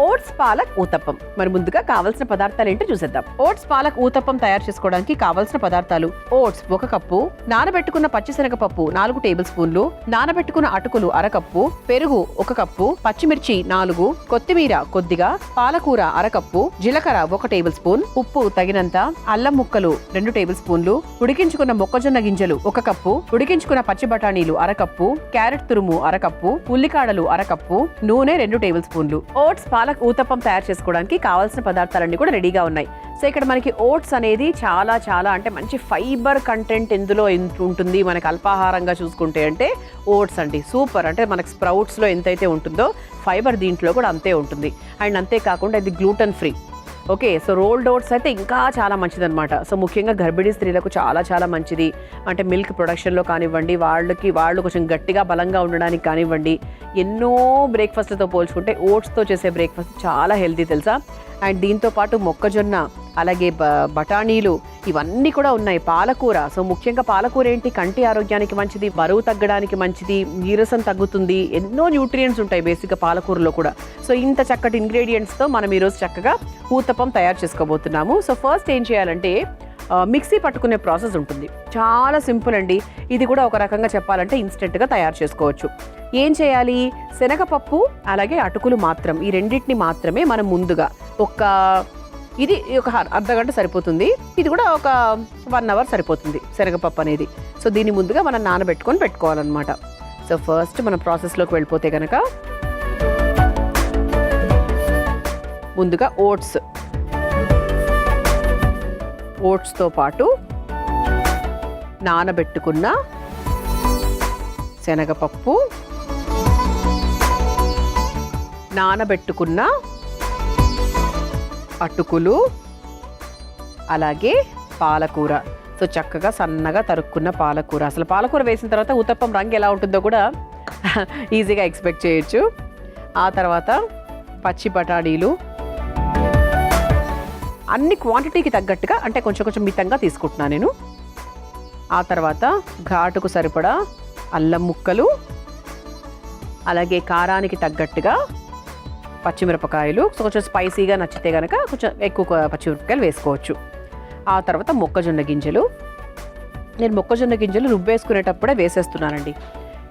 Oats palak uttapam. మరి ముందుగా కావాల్సిన పదార్థాలు ఏంటో చూసేద్దాం. ఓట్స్ పాలక్ ఊతప్పం తయారు చేసుకోవడానికి కావాల్సిన పదార్థాలు: ఓట్స్ 1 కప్పు, నానబెట్టుకున్న పచ్చిశనగపప్పు 4 టేబుల్ స్పూన్లు, నానబెట్టుకున్న అటుకులు 1/2 కప్పు, పెరుగు 1 కప్పు, పచ్చిమిర్చి 4, కొత్తిమీర కొద్దిగా, పాలకూర 1/2 కప్పు, జీలకర్ర 1 టేబుల్ స్పూన్, ఉప్పు తగినంత, అల్లం ముక్కలు 2 టేబుల్ స్పూన్లు, ఉడికించుకున్న మొక్కజొన్న గింజలు 1 కప్పు, ఉడికించుకున్న పచ్చి బఠానీలు 1/2 కప్పు, క్యారెట్ తురుము 1/2 కప్పు, ఉల్లికాడలు 1/2 కప్పు, నూనె 2 టేబుల్ స్పూన్లు. ఓట్స్ పాలక్ ఊతప్పం తయారు చేసుకోవడానికి కావాల్సిన పదార్థాలన్నీ కూడా రెడీగా ఉన్నాయి. సో ఇక్కడ మనకి ఓట్స్ అనేది చాలా చాలా అంటే మంచి ఫైబర్ కంటెంట్ ఇందులో ఉంటుంది. మనకి అల్పాహారంగా చూసుకుంటే అంటే ఓట్స్ అండి సూపర్. అంటే మనకి స్ప్రౌట్స్లో ఎంతైతే ఉంటుందో ఫైబర్ దీంట్లో కూడా అంతే ఉంటుంది. అండ్ అంతేకాకుండా ఇది gluten free. Okay, so rolled oats అయితే ఇంకా చాలా మంచిదన్నమాట. సో ముఖ్యంగా గర్భిణీ స్త్రీలకు చాలా చాలా మంచిది. అంటే మిల్క్ ప్రొడక్షన్లో కానివ్వండి, వాళ్ళు కొంచెం గట్టిగా బలంగా ఉండడానికి కానివ్వండి, ఎన్నో బ్రేక్ఫాస్ట్లతో పోల్చుకుంటే ఓట్స్తో చేసే బ్రేక్ఫాస్ట్ చాలా హెల్తీ తెలుసా. అండ్ దీంతో పాటు మొక్కజొన్న, అలాగే బఠానీలు ఇవన్నీ కూడా ఉన్నాయి. పాలకూర, సో ముఖ్యంగా పాలకూర ఏంటి, కంటి ఆరోగ్యానికి మంచిది, బరువు తగ్గడానికి మంచిది, నీరసం తగ్గుతుంది, ఎన్నో న్యూట్రియంట్స్ ఉంటాయి బేసిక్గా పాలకూరలో కూడా. సో ఇంత చక్కటి ఇంగ్రీడియంట్స్తో మనం ఈరోజు చక్కగా ఊతప్పం తయారు చేసుకోబోతున్నాము. సో ఫస్ట్ ఏం చేయాలంటే మిక్సీ పట్టుకునే ప్రాసెస్ ఉంటుంది. చాలా సింపుల్ అండి. ఇది కూడా ఒక రకంగా చెప్పాలంటే ఇన్స్టెంట్గా తయారు చేసుకోవచ్చు. ఏం చేయాలి, శనగపప్పు అలాగే అటుకులు మాత్రం, ఈ రెండింటిని మాత్రమే మనం ముందుగా ఇది ఒక అర్ధగంట సరిపోతుంది. ఇది కూడా ఒక 1 అవర్ సరిపోతుంది శనగపప్పు అనేది. సో దీన్ని ముందుగా మనం నానబెట్టుకొని పెట్టుకోవాలన్నమాట. సో ఫస్ట్ మన ప్రాసెస్లోకి వెళ్ళిపోతే కనుక ముందుగా ఓట్స్తో పాటు నానబెట్టుకున్న శనగపప్పు, నానబెట్టుకున్న అటుకులు, అలాగే పాలకూర. సో చక్కగా సన్నగా తరుక్కున్న పాలకూర. అసలు పాలకూర వేసిన తర్వాత ఊతప్పం రంగు ఎలా ఉంటుందో కూడా ఈజీగా ఎక్స్పెక్ట్ చేయొచ్చు. ఆ తర్వాత పచ్చి బఠానీలు అన్ని క్వాంటిటీకి తగ్గట్టుగా, అంటే కొంచెం కొంచెం మితంగా తీసుకుంటున్నాను నేను. ఆ తర్వాత ఘాటుకు సరిపడా అల్లం ముక్కలు, అలాగే కారానికి తగ్గట్టుగా పచ్చిమిరపకాయలు. సో కొంచెం స్పైసీగా నచ్చితే కనుక కొంచెం ఎక్కువ పచ్చిమిరపకాయలు వేసుకోవచ్చు. ఆ తర్వాత మొక్కజొన్న గింజలు. నేను మొక్కజొన్న గింజలు రుబ్బేసుకునేటప్పుడే వేసేస్తున్నానండి.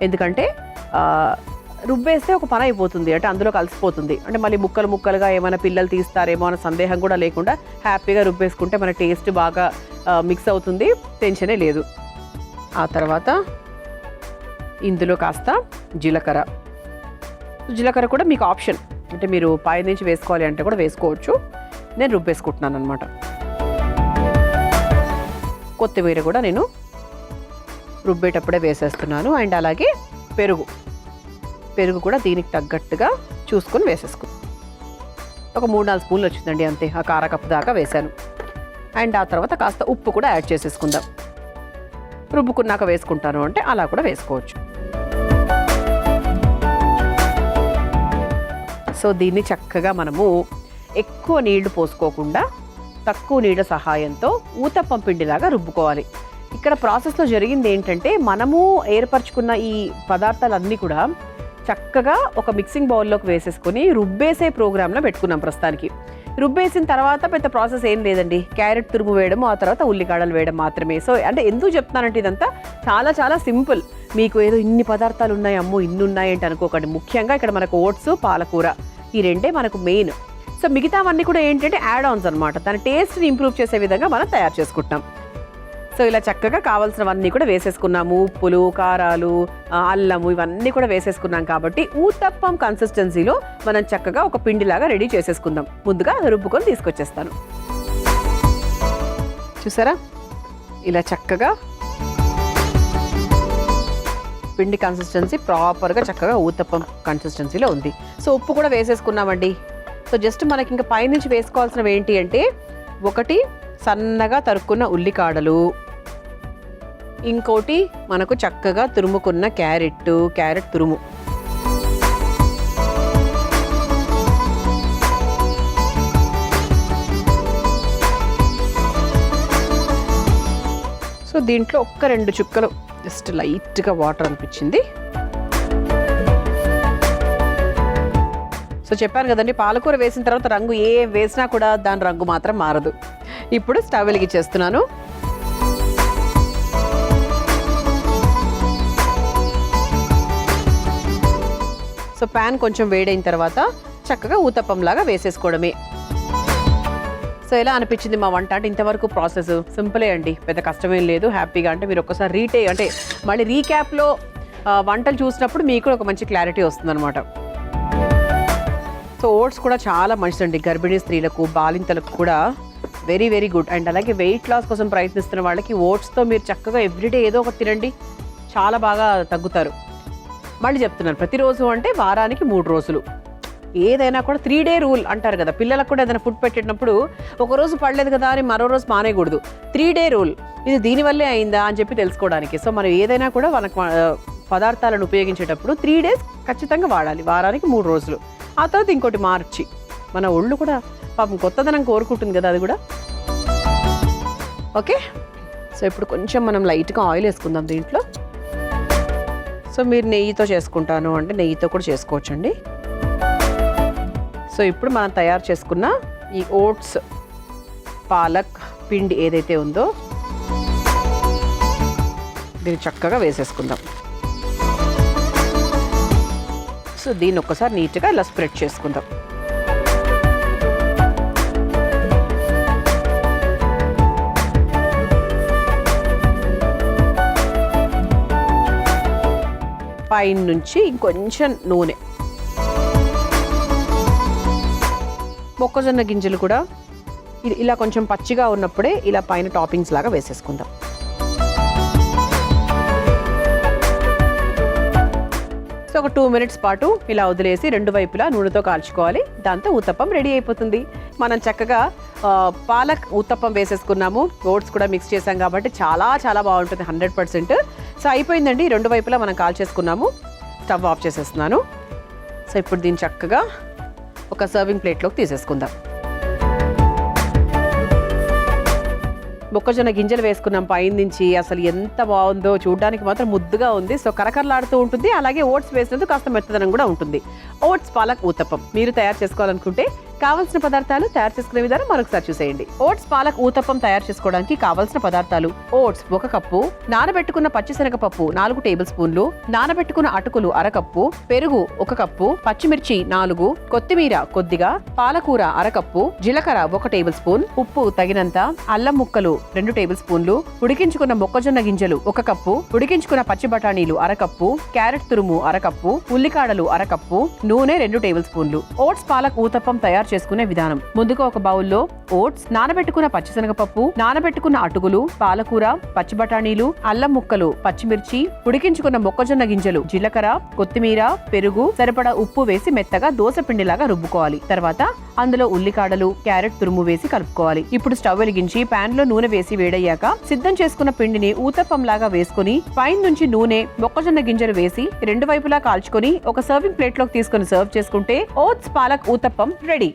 ఎందుకంటే రుబ్బేస్తే ఒక పని అయిపోతుంది, అంటే అందులో కలిసిపోతుంది. అంటే మళ్ళీ ముక్కలుగా ఏమైనా పిల్లలు తీస్తారేమో అన్న సందేహం కూడా లేకుండా హ్యాపీగా రుబ్బేసుకుంటే మన టేస్ట్ బాగా మిక్స్ అవుతుంది, టెన్షనే లేదు. ఆ తర్వాత ఇందులో కాస్త జీలకర్ర కూడా మీకు ఆప్షన్, అంటే మీరు పై నుంచి వేసుకోవాలి అంటే కూడా వేసుకోవచ్చు. నేను రుబ్బేసుకుంటున్నాను అనమాట. కొత్తిమీర కూడా నేను రుబ్బేటప్పుడే వేసేస్తున్నాను. అండ్ అలాగే పెరుగు కూడా దీనికి తగ్గట్టుగా చూసుకొని వేసేసుకో. ఒక 3-4 స్పూన్లు వచ్చిందండి అంతే. ఆ కారకప్పు దాకా వేసాను. అండ్ ఆ తర్వాత కాస్త ఉప్పు కూడా యాడ్ చేసేసుకుందాం. రుబ్బుకున్నాక వేసుకుంటాను అంటే అలా కూడా వేసుకోవచ్చు. సో దీన్ని చక్కగా మనము ఎక్కువ నీళ్లు పోసుకోకుండా తక్కువ నీళ్ళ సహాయంతో ఊతప్పం పిండిలాగా రుబ్బుకోవాలి. ఇక్కడ ప్రాసెస్లో జరిగింది ఏంటంటే, మనము ఏర్పరచుకున్న ఈ పదార్థాలన్నీ కూడా చక్కగా ఒక మిక్సింగ్ బౌల్లోకి వేసేసుకొని రుబ్బేసే ప్రోగ్రాంలో పెట్టుకున్నాం ప్రస్తుతానికి. రుబ్బేసిన తర్వాత పెద్ద ప్రాసెస్ ఏం లేదండి. క్యారెట్ తురుము వేయడం, ఆ తర్వాత ఉల్లికాడలు వేయడం మాత్రమే. సో అంటే ఎందుకు చెప్తున్నానంటే ఇదంతా చాలా చాలా సింపుల్. మీకు ఏదో ఇన్ని పదార్థాలు ఉన్నాయి, అమ్మో ఇన్ని ఉన్నాయి అంటే అనుకోకండి. ముఖ్యంగా ఇక్కడ మనకు ఓట్స్, పాలకూర ఈ రెండే మనకు మెయిన్. సో మిగతావన్నీ కూడా ఏంటంటే యాడ్ ఆన్స్ అనమాట. తన టేస్ట్ని ఇంప్రూవ్ చేసే విధంగా మనం తయారు చేసుకుంటాం. సో ఇలా చక్కగా కావాల్సినవన్నీ కూడా వేసేసుకున్నాము. ఉప్పులు, కారాలు, అల్లము ఇవన్నీ కూడా వేసేసుకున్నాం కాబట్టి ఊతప్పం కన్సిస్టెన్సీలో మనం చక్కగా ఒక పిండిలాగా రెడీ చేసేసుకుందాం. ముందుగా రుబ్బుకొని తీసుకొచ్చేస్తాను. చూసారా, ఇలా చక్కగా పిండి కన్సిస్టెన్సీ ప్రాపర్గా చక్కగా ఊతప్పం కన్సిస్టెన్సీలో ఉంది. సో ఉప్పు కూడా వేసేసుకున్నామండి. సో జస్ట్ మనకి ఇంకా పైనుంచి వేసుకోవాల్సినవి ఏంటి అంటే, ఒకటి సన్నగా తరుక్కున్న ఉల్లికాడలు, ఇంకోటి మనకు చక్కగా తురుముకున్న క్యారెట్ తురుము, సో దీంట్లో 1-2 చుక్కలు జస్ట్ లైట్గా వాటర్ అనిపించింది. సో చెప్పాను కదండి, పాలకూర వేసిన తర్వాత రంగు ఏ వేసినా కూడా దాని రంగు మాత్రం మారదు. ఇప్పుడు స్టవ్ వెలిగించేస్తున్నాను. సో ప్యాన్ కొంచెం వేడైన తర్వాత చక్కగా ఊతప్పంలాగా వేసేసుకోవడమే. సో ఎలా అనిపించింది మా వంట? అంటే ఇంతవరకు ప్రాసెస్ సింపులే అండి, పెద్ద కష్టమేం లేదు. హ్యాపీగా అంటే మీరు ఒక్కసారి అంటే మళ్ళీ రీక్యాప్లో వంటలు చూసినప్పుడు మీకు కూడా ఒక మంచి క్లారిటీ వస్తుందన్నమాట. సో ఓట్స్ కూడా చాలా మంచిదండి గర్భిణీ స్త్రీలకు, బాలింతలకు కూడా వెరీ వెరీ గుడ్. అండ్ అలాగే వెయిట్ లాస్ కోసం ప్రయత్నిస్తున్న వాళ్ళకి ఓట్స్తో మీరు చక్కగా ఎవ్రీడే ఏదో ఒకటి తినండి, చాలా బాగా తగ్గుతారు. మళ్ళీ చెప్తున్నాను, ప్రతిరోజు అంటే వారానికి 3 రోజులు. ఏదైనా కూడా 3 డే రూల్ అంటారు కదా, పిల్లలకు కూడా ఏదైనా ఫుడ్ పెట్టేటప్పుడు ఒకరోజు పడలేదు కదా అని మరో రోజు మానేయకూడదు. 3 డే రూల్, ఇది దీనివల్లే అయిందా అని చెప్పి తెలుసుకోవడానికి. సో మనం ఏదైనా కూడా మనకు పదార్థాలను ఉపయోగించేటప్పుడు 3 డేస్ ఖచ్చితంగా వాడాలి, వారానికి 3 రోజులు. ఆ తర్వాత ఇంకోటి మార్చి మన ఒళ్ళు కూడా పాపం కొత్తదనం కోరుకుంటుంది కదా, అది కూడా ఓకే. సో ఇప్పుడు కొంచెం మనం లైట్గా ఆయిల్ వేసుకుందాం దీంట్లో. సో మీరు నెయ్యితో చేసుకుంటాను అంటే నెయ్యితో కూడా చేసుకోవచ్చండి. సో ఇప్పుడు మనం తయారు చేసుకున్న ఈ ఓట్స్ పాలక్ పిండి ఏదైతే ఉందో దీన్ని చక్కగా వేసేసుకుందాం. సో దీన్ని ఒక్కసారి నీట్గా ఇలా స్ప్రెడ్ చేసుకుందాం. పైన నుంచి ఇంకొంచెం నూనె, మొక్కజొన్న గింజలు కూడా ఇలా కొంచెం పచ్చిగా ఉన్నప్పుడే ఇలా పైన టాపింగ్స్ లాగా వేసేసుకుందాం. సో ఒక 2 మినిట్స్ పాటు ఇలా వదిలేసి 2 వైపులా నూనెతో కాల్చుకోవాలి. దాంతో ఊతప్పం రెడీ అయిపోతుంది. మనం చక్కగా పాలక్ ఊతప్పం వేసేసుకున్నాము, ఓట్స్ కూడా మిక్స్ చేసాం కాబట్టి చాలా చాలా బాగుంటుంది 100%. సో అయిపోయిందండి, 2 వైపులా మనం కాల్చేసుకున్నాము. స్టవ్ ఆఫ్ చేసేస్తున్నాను. సో ఇప్పుడు దీన్ని చక్కగా ఒక సర్వింగ్ ప్లేట్లోకి తీసేసుకుందాం. మొక్కజొన్న గింజలు వేసుకున్నాం పైన నుంచి, అసలు ఎంత బాగుందో, చూడడానికి మాత్రం ముద్దుగా ఉంది. సో కరకరలాడుతూ ఉంటుంది. అలాగే ఓట్స్ వేసినందుకు కాస్త మెత్తదనం కూడా ఉంటుంది. ఓట్స్ పాలక్ ఊతప్పం మీరు తయారు చేసుకోవాలనుకుంటే కావాల్సిన పదార్థాలు, తయారు చేసుకునే విధానం మరొకసారి చూసేయండి. ఓట్స్ పాలక్ ఊతప్పం తయారు చేసుకోవడానికి కావాల్సిన పదార్థాలు: ఓట్స్ 1 కప్పు, నానబెట్టుకున్న పచ్చిశనగపప్పు 4 టేబుల్ స్పూన్లు, నానబెట్టుకున్న అటుకులు 1/2 కప్పు, పెరుగు 1 కప్పు, పచ్చిమిర్చి 4, కొత్తిమీర కొద్దిగా, పాలకూర 1/2 కప్పు, జీలకర్ర 1 టేబుల్ స్పూన్, ఉప్పు తగినంత, అల్లం ముక్కలు 2 టేబుల్ స్పూన్లు, ఉడికించుకున్న మొక్కజొన్న గింజలు 1 కప్పు, ఉడికించుకున్న పచ్చి బఠానీలు 1/2 కప్పు, క్యారెట్ తురుము 1/2 కప్పు, ఉల్లికాడలు 1/2 కప్పు, నూనె 2 టేబుల్ స్పూన్లు. ఓట్స్ పాలక్ ఊతప్పం తయారు చేసుకునే విధానం: ముందుగా ఒక బౌల్లో ఓట్స్, నానబెట్టుకున్న పచ్చిశనగపప్పు, నానబెట్టుకున్న అటుకులు, పాలకూర, పచ్చి బఠానీలు, అల్లం ముక్కలు, పచ్చిమిర్చి, ఉడికించుకున్న మొక్కజొన్న గింజలు, జీలకర్ర, కొత్తిమీర, పెరుగు, సరిపడా ఉప్పు వేసి మెత్తగా దోస పిండిలాగా రుబ్బుకోవాలి. తర్వాత అందులో ఉల్లికాడలు, క్యారెట్ తురుము వేసి కలుపుకోవాలి. ఇప్పుడు స్టవ్ వెలిగించి పాన్ లో నూనె వేసి వేడయ్యాక సిద్ధం చేసుకున్న పిండిని ఊతప్పం లాగా వేసుకుని పైన నుంచి నూనె, మొక్కజొన్న గింజలు వేసి 2 వైపులా కాల్చుకొని ఒక సర్వింగ్ ప్లేట్ లోకి తీసుకుని సర్వ్ చేసుకుంటే ఓట్స్ పాలక్ ఊతప్పం రెడీ.